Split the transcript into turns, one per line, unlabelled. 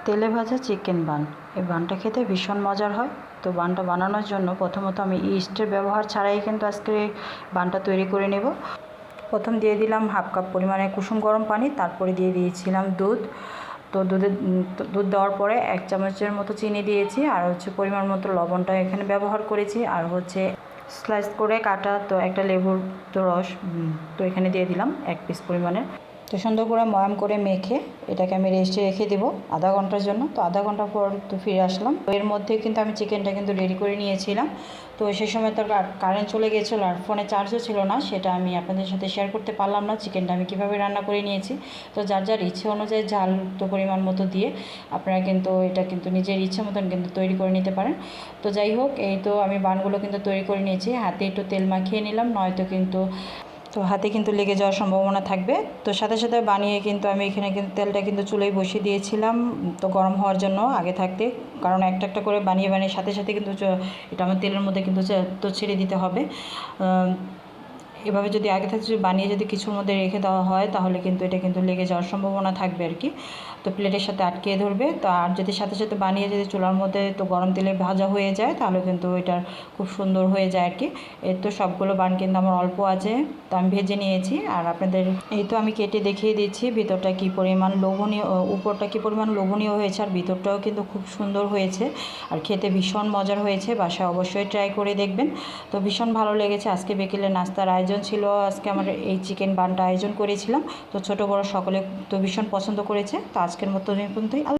তেলে ভাজা chicken bun. এই বানটা খেতে ভীষণ মজার হয়। তো বানটা বানানোর জন্য প্রথমত আমি ইস্টের ব্যবহার ছাড়াই কিন্তু আজকে বানটা তৈরি করে নেব। প্রথম দিয়ে দিলাম হাফ কাপ পরিমাণে কুসুম গরম পানি, তারপরে দিয়ে দিয়েছিলাম দুধ। তো দুধ দেওয়ার পরে 1 চামচের মতো চিনি দিয়েছি, আর পরিমাণ মতো লবণটা এখানে ব্যবহার করেছি, আর স্লাইস করে কাটা তো একটা লেবুর রস তো এখানে দিয়ে দিলাম 1 পিস পরিমাণে। তো সুন্দর করে ময়াম করে মেখে এটাকে আমি রেস্টে রেখে দেবো আধা ঘন্টার জন্য। তো আধা ঘন্টা পর তো ফিরে আসলাম। তো এর মধ্যে কিন্তু আমি চিকেনটা কিন্তু রেডি করে নিয়েছিলাম। তো সেই সময় তো কারেন্ট চলে গিয়েছিলো আর ফোনে চার্জও ছিল না, সেটা আমি আপনাদের সাথে শেয়ার করতে পারলাম না চিকেনটা আমি কীভাবে রান্না করে নিয়েছি। তো যার যার ইচ্ছে অনুযায়ী ঝাল তো পরিমাণ মতো দিয়ে আপনারা কিন্তু এটা কিন্তু নিজের ইচ্ছে মতন কিন্তু তৈরি করে নিতে পারেন। তো যাই হোক, এই তো আমি বানগুলো কিন্তু তৈরি করে নিয়েছি। হাতে একটু তেল মাখিয়ে নিলাম, নয়তো কিন্তু হাতে কিন্তু লেগে যাওয়ার সম্ভাবনা থাকবে। তো সাথে সাথে বানিয়ে কিন্তু আমি এখানে কিন্তু তেলটা কিন্তু চুলায় বসিয়ে দিয়েছিলাম তো গরম হওয়ার জন্য আগে থাকতে, কারণ একটা একটা করে বানিয়ে সাথে সাথে কিন্তু এটা আমার তেলের মধ্যে কিন্তু তো ছেড়ে দিতে হবে। এভাবে যদি আগে থেকে বানিয়ে যদি কিছুর মধ্যে রেখে দেওয়া হয় তাহলে কিন্তু এটা কিন্তু লেগে যাওয়ার সম্ভাবনা থাকবে আর কি। তো প্লেটের সাথে আটকে ধরবে। তো আর যদি সাথে সাথে বানিয়ে যদি চুলার মধ্যে তো গরম তেলে ভাজা হয়ে যায় তাহলে কিন্তু এটার খুব সুন্দর হয়ে যায় আর কি। এর তো সবগুলো বান কিন্তু আমার অল্প আছে, তো আমি ভেজে নিয়েছি। আর আপনাদের এই তো আমি কেটে দেখিয়ে দিচ্ছি ভিতরটা কী পরিমাণ লোভনীয়, উপরটা কী পরিমাণ লোভনীয় হয়েছে, আর ভিতরটাও কিন্তু খুব সুন্দর হয়েছে আর খেতে ভীষণ মজার হয়েছে। বাসায় অবশ্যই ট্রাই করে দেখবেন। তো ভীষণ ভালো লেগেছে। আজকে বিকেলে নাস্তার আয়োজন ছিল, আজকে আমার এই চিকেন বানটা আয়োজন করেছিলাম। তো ছোটো বড় সকলে তো ভীষণ পছন্দ করেছে। তো আজকের মতো এই পর্যন্তই।